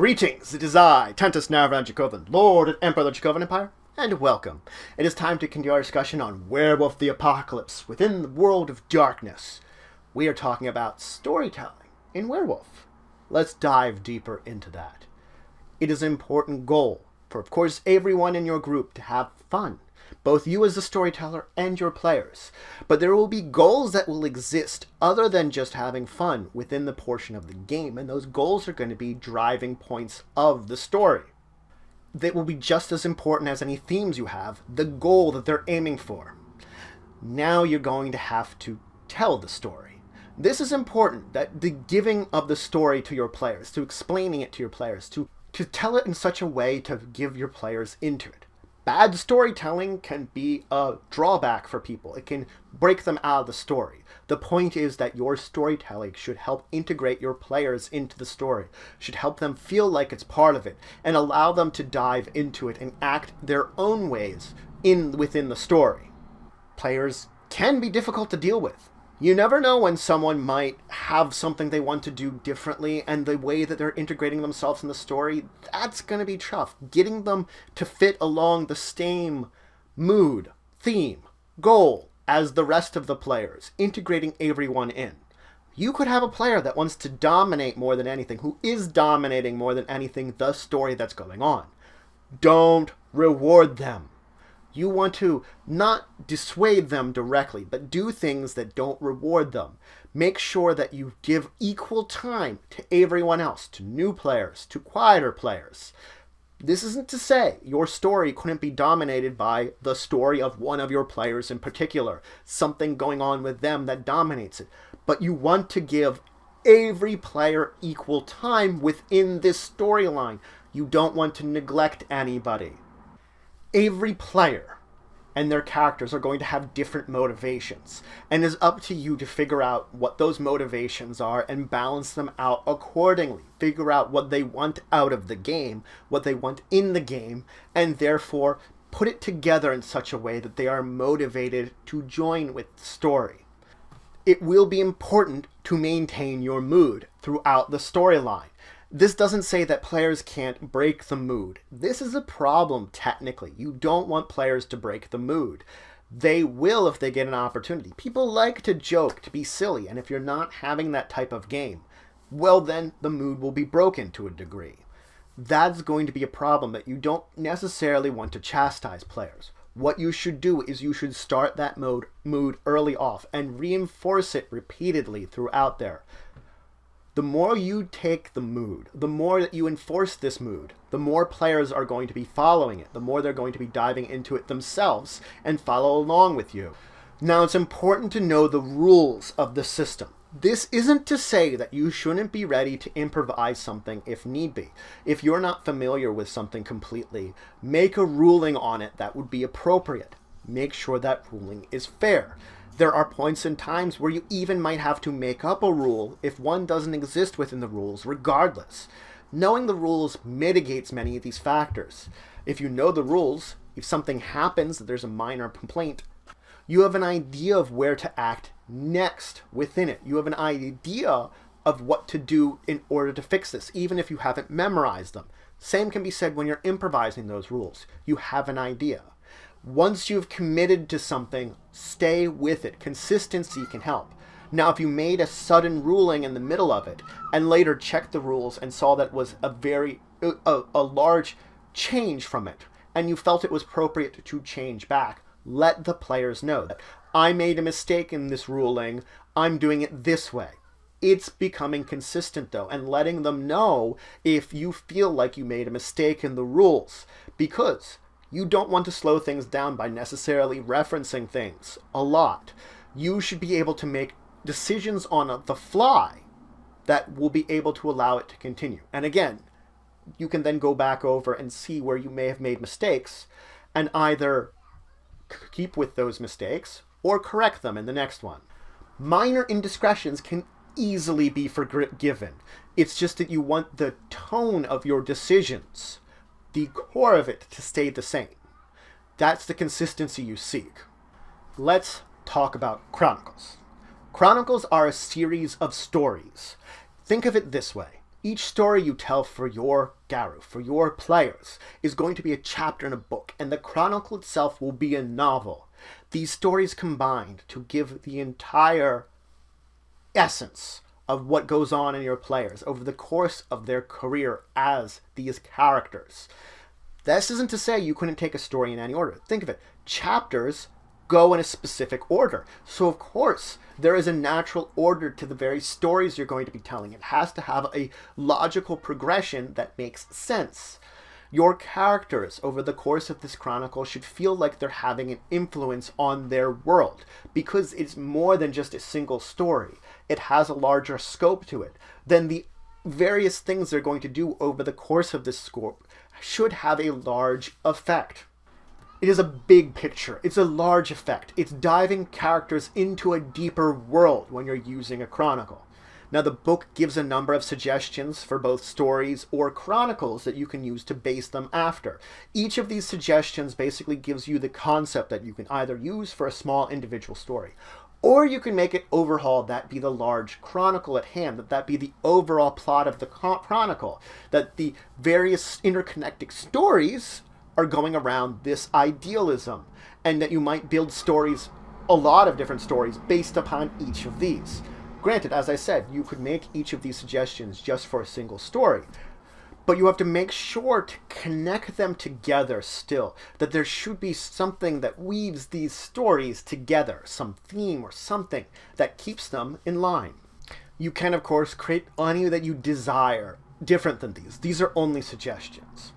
Greetings, it is I, Tentus Narvan Dracovin, Lord and Emperor of the Dracovin Empire, and welcome. It is time to continue our discussion on Werewolf the Apocalypse within the world of darkness. We are talking about storytelling in Werewolf. Let's dive deeper into that. It is an important goal for, of course, everyone in your group to have fun, both you as the storyteller and your players. But there will be goals that will exist other than just having fun within the portion of the game, and those goals are going to be driving points of the story. That will be just as important as any themes you have, the goal that they're aiming for. Now you're going to have to tell the story. This is important, that the giving of the story to your players, to explaining it to your players, to tell it in such a way to give your players into it. Bad storytelling can be a drawback for people. It can break them out of the story. The point is that your storytelling should help integrate your players into the story, should help them feel like it's part of it, and allow them to dive into it and act their own ways within the story. Players can be difficult to deal with. You never know when someone might have something they want to do differently, and the way that they're integrating themselves in the story, that's going to be tough. Getting them to fit along the same mood, theme, goal as the rest of the players, integrating everyone in. You could have a player that wants to dominate more than anything, who is dominating more than anything the story that's going on. Don't reward them. You want to not dissuade them directly, but do things that don't reward them. Make sure that you give equal time to everyone else, to new players, to quieter players. This isn't to say your story couldn't be dominated by the story of one of your players in particular, something going on with them that dominates it. But you want to give every player equal time within this storyline. You don't want to neglect anybody. Every player and their characters are going to have different motivations, and it's up to you to figure out what those motivations are and balance them out accordingly. Figure out what they want out of the game, what they want in the game, and therefore put it together in such a way that they are motivated to join with the story. It will be important to maintain your mood throughout the storyline. This doesn't say that players can't break the mood. This is a problem, technically. You don't want players to break the mood. They will if they get an opportunity. People like to joke, to be silly, and if you're not having that type of game, well then the mood will be broken to a degree. That's going to be a problem that you don't necessarily want to chastise players. What you should do is you should start that mood early off and reinforce it repeatedly throughout there. The more you take the mood, the more that you enforce this mood, the more players are going to be following it, the more they're going to be diving into it themselves and follow along with you. Now, it's important to know the rules of the system. This isn't to say that you shouldn't be ready to improvise something if need be. If you're not familiar with something completely, make a ruling on it that would be appropriate. Make sure that ruling is fair. There are points and times where you even might have to make up a rule if one doesn't exist within the rules regardless. Knowing the rules mitigates many of these factors. If you know the rules, if something happens, that there's a minor complaint, you have an idea of where to act next within it. You have an idea of what to do in order to fix this, even if you haven't memorized them. Same can be said when you're improvising those rules. You have an idea. Once you've committed to something, stay with it. Consistency can help. Now, if you made a sudden ruling in the middle of it and later checked the rules and saw that was a large change from it, and you felt it was appropriate to change back, let the players know that I made a mistake in this ruling. I'm doing it this way. It's becoming consistent, though, and letting them know if you feel like you made a mistake in the rules, because you don't want to slow things down by necessarily referencing things a lot. You should be able to make decisions on the fly that will be able to allow it to continue. And again, you can then go back over and see where you may have made mistakes and either keep with those mistakes or correct them in the next one. Minor indiscretions can easily be forgiven. It's just that you want the tone of your decisions, the core of it, to stay the same. That's the consistency you seek. Let's talk about Chronicles. Chronicles are a series of stories. Think of it this way. Each story you tell for your Garu, for your players, is going to be a chapter in a book, and the Chronicle itself will be a novel. These stories combined to give the entire essence of what goes on in your players over the course of their career as these characters. This isn't to say you couldn't take a story in any order. Think of it. Chapters go in a specific order. So, of course, there is a natural order to the very stories you're going to be telling. It has to have a logical progression that makes sense. Your characters over the course of this chronicle should feel like they're having an influence on their world, because it's more than just a single story. It has a larger scope to it. Then the various things they're going to do over the course of this scope should have a large effect. It is a big picture. It's a large effect. It's diving characters into a deeper world when you're using a chronicle. Now, the book gives a number of suggestions for both stories or chronicles that you can use to base them after. Each of these suggestions basically gives you the concept that you can either use for a small individual story, or you can make it overhaul, that be the large chronicle at hand, that be the overall plot of the chronicle, that the various interconnected stories are going around this idealism, and that you might build stories, a lot of different stories, based upon each of these. Granted, as I said, you could make each of these suggestions just for a single story, but you have to make sure to connect them together still, that there should be something that weaves these stories together, some theme or something that keeps them in line. You can, of course, create any that you desire different than these. These are only suggestions.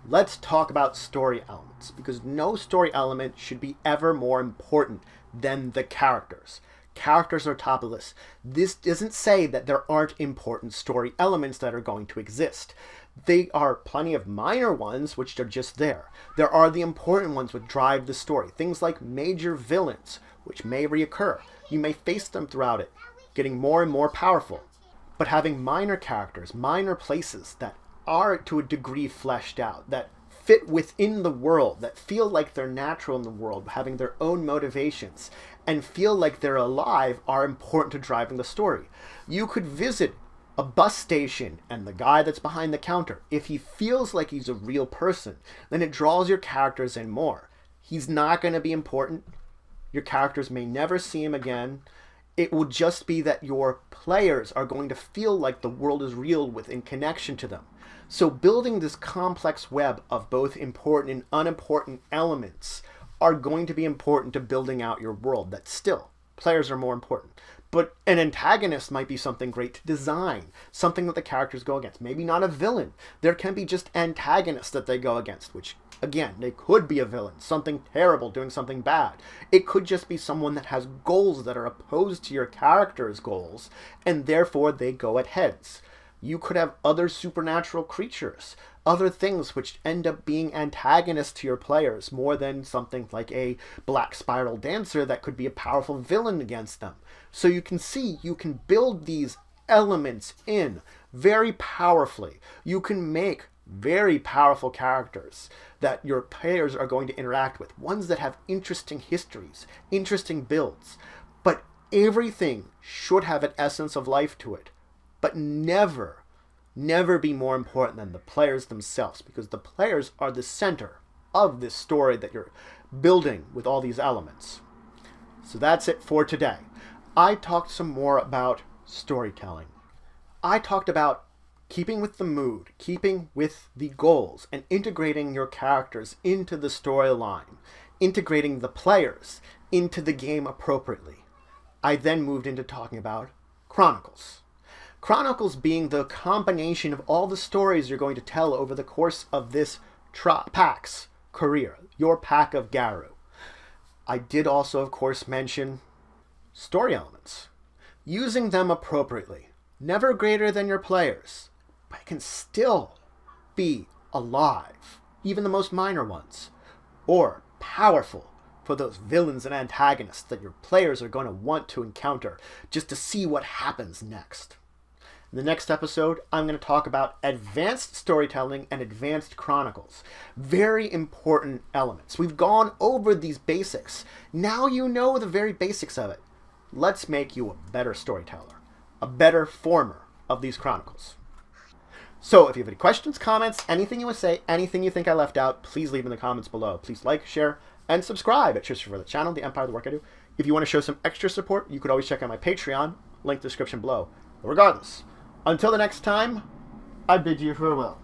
Let's talk about story elements, because no story element should be ever more important than the characters. Characters are top of the list. This doesn't say that there aren't important story elements that are going to exist. There are plenty of minor ones which are just there. There are the important ones which drive the story. Things like major villains, which may reoccur. You may face them throughout it, getting more and more powerful. But having minor characters, minor places that are to a degree fleshed out, that fit within the world, that feel like they're natural in the world, having their own motivations, and feel like they're alive, are important to driving the story. You could visit a bus station, and the guy that's behind the counter, if he feels like he's a real person, then it draws your characters in more. He's not going to be important. Your characters may never see him again. It will just be that your players are going to feel like the world is real within connection to them. So building this complex web of both important and unimportant elements are going to be important to building out your world. That still, players are more important. But an antagonist might be something great to design, something that the characters go against. Maybe not a villain. There can be just antagonists that they go against, which, again, they could be a villain, something terrible, doing something bad. It could just be someone that has goals that are opposed to your character's goals, and therefore they go at heads. You could have other supernatural creatures, other things which end up being antagonists to your players, more than something like a black spiral dancer that could be a powerful villain against them. So you can see, you can build these elements in very powerfully. You can make very powerful characters that your players are going to interact with, ones that have interesting histories, interesting builds. But everything should have an essence of life to it. But never be more important than the players themselves, because the players are the center of this story that you're building with all these elements. So that's it for today. I talked some more about storytelling. I talked about keeping with the mood, keeping with the goals, and integrating your characters into the storyline, integrating the players into the game appropriately. I then moved into talking about Chronicles. Chronicles being the combination of all the stories you're going to tell over the course of this pack's career, your pack of Garu. I did also, of course, mention story elements. Using them appropriately, never greater than your players, but it can still be alive, even the most minor ones, or powerful for those villains and antagonists that your players are going to want to encounter just to see what happens next. In the next episode, I'm going to talk about advanced storytelling and advanced chronicles. Very important elements. We've gone over these basics. Now you know the very basics of it. Let's make you a better storyteller, a better former of these chronicles. So if you have any questions, comments, anything you want to say, anything you think I left out, please leave in the comments below. Please like, share, and subscribe at Tristan for the channel, The Empire, the work I do. If you want to show some extra support, you could always check out my Patreon, link in the description below. But regardless, until the next time, I bid you farewell.